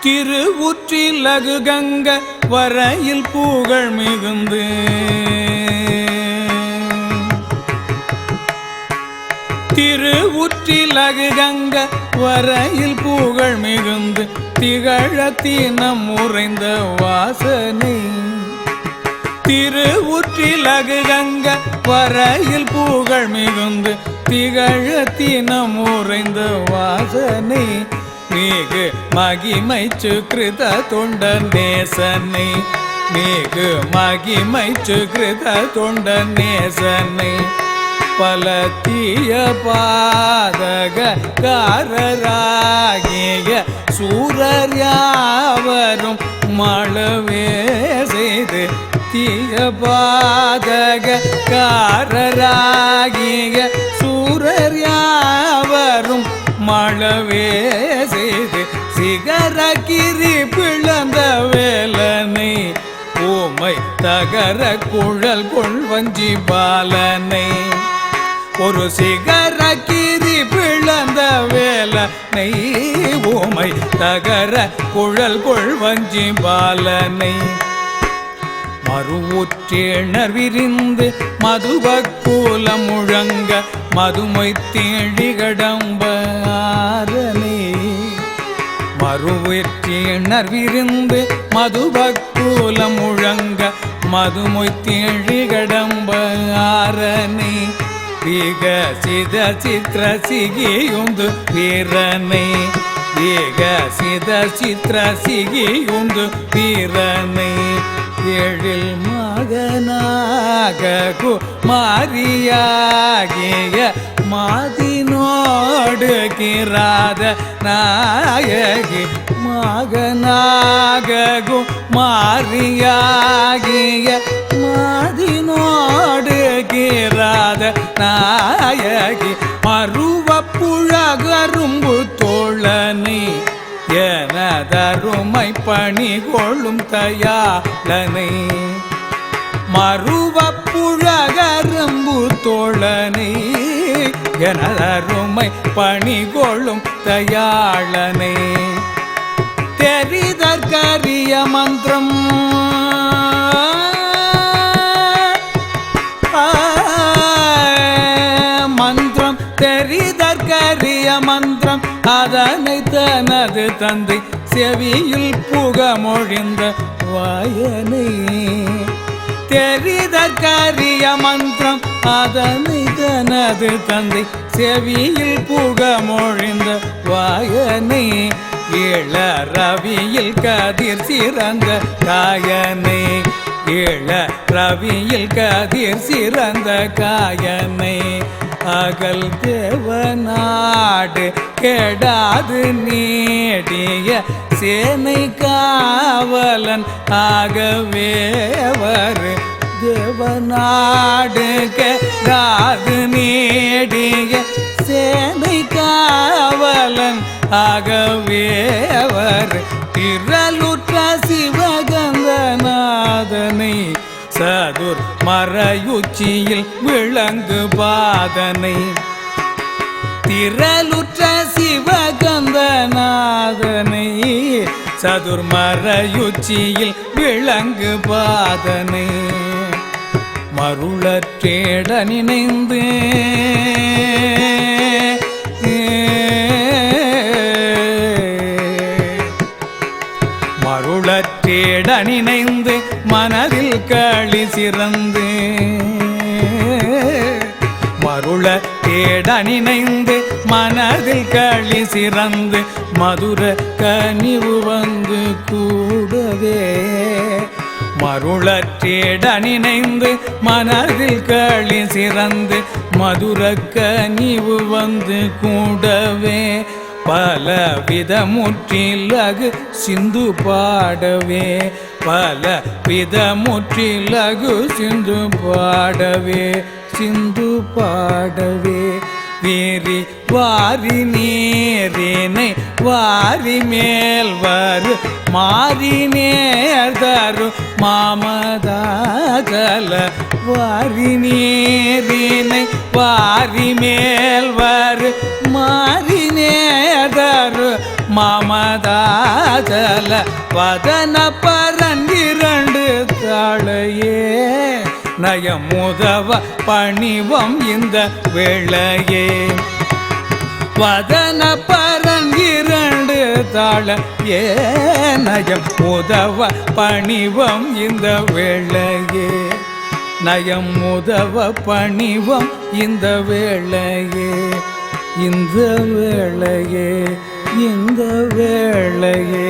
திருவுற்றிலகு கங்க வரையில் புகழ் மிகுந்து திருவுற்றிலகு கங்க வரையில் புகழ் மிகுந்து திகழத்தினம் உறைந்த வாசனை திருவுற்றிலகு கங்க வரையில் புகழ் மிகுந்து திகழத்தினம் உறைந்த வாசனை மிகு மகிமை சுக்ருத தொண்ட நேசனை மிகு மகிமை சுக்ருத தொண்ட நேசனை பல தீய பாதக காரராகிய சூரர் யாவரும் மளவே செய்து தீய பாதக காரராகிய சூரர் யாவரும் மளவே செய்து சிகரகிரி பிளந்த வேலனை ஓமை தகர குழல் கொள்வஞ்சி பாலனை ஒரு சிகரகிரி பிளந்த வேலனை ஓமை தகர குழல் கொள்வஞ்சி பாலனை மறுவுற்றேணர் விரிந்து மதுவக்கூல முழங்க மதுமை தேழிகடம்ப ஆரனே மறுவுற்றேணர் விரிந்து மதுவக்கூல முழங்க மதுமை தேழிகடம்ப ஆரனே விகசித சித்திர சிகியுந்து வீரனை விகசித சித்திர சிகியுந்து வீரனை ஏழில் மகனாக குமாரியாகிய மாதினோடு கிராத நாயகி மகனாக குமாரியாகிய மாதினோடு கிராத நாயகி மறுவப்புழகரும்பு தோழனை எனதருமை பணி கொள்ளும் தயாளனை மறுவப்புழகரும்பு தோழனை எனதருமை பணி கொள்ளும் தயாளனை தெரிதற்கரிய மந்திரம் மந்திரம் தெரிதற்கரிய மந்திரம் அதனை தனது தந்தை செவியில் புகமொழிந்த வாயனை தெரிதற்கரிய மந்திரம் அதனை தனது தந்தை செவியில் புகமொழிந்த வாயனை இள ரவியில் கதிர் சிறந்த காயனை இள ரவியில் கதிர் சிறந்த காயனை அகல் தேவநாடு கெடாது நீடிய சேனை காவலன் ஆகவேவர் தேவநாடு கெடாது நீடிய சேனை காவலன் ஆகவேவர் திரளுற்ற சிவகந்தநாதனை சதுர் மறையுச்சியில் விளங்கு பாதனை திரளுற்ற சிவகந்தநாதனை சதுர் மறையுச்சியில் விளங்கு பாதனை மருளற்றேட நினைந்து மருளற்றேட நினைந்து மனதில் களி சிறந்து மருள தேட நினைந்து மனதில் களி சிறந்து மதுர கனிவு வந்து கூடவே மருள தேட நினைந்து மனதில் களி சிறந்து மதுர கனிவு வந்து கூடவே பல விதமுற்றிலகு சிந்து பாடவே பல விதமுற்றிலகு சிந்து பாடவே சிந்து பாடவே வீரி வாரி நீரினை வாரி மேல் வரு மாறி நேர்தரு மாமதாகல வாரி நீரினை வாரி மேல் வரு மாறி நேர்தரு மாமதாசல வதன பரந்திரண்டு தாளையே நயமுதவ பணிவம் இந்த வேளையே வதன பரந்திரண்டு தாள நயம் உதவ பணிவம் இந்த வேளையே நயம் உதவ பணிவம் இந்த வேளையே இந்த வேளையே இந்த வேளையே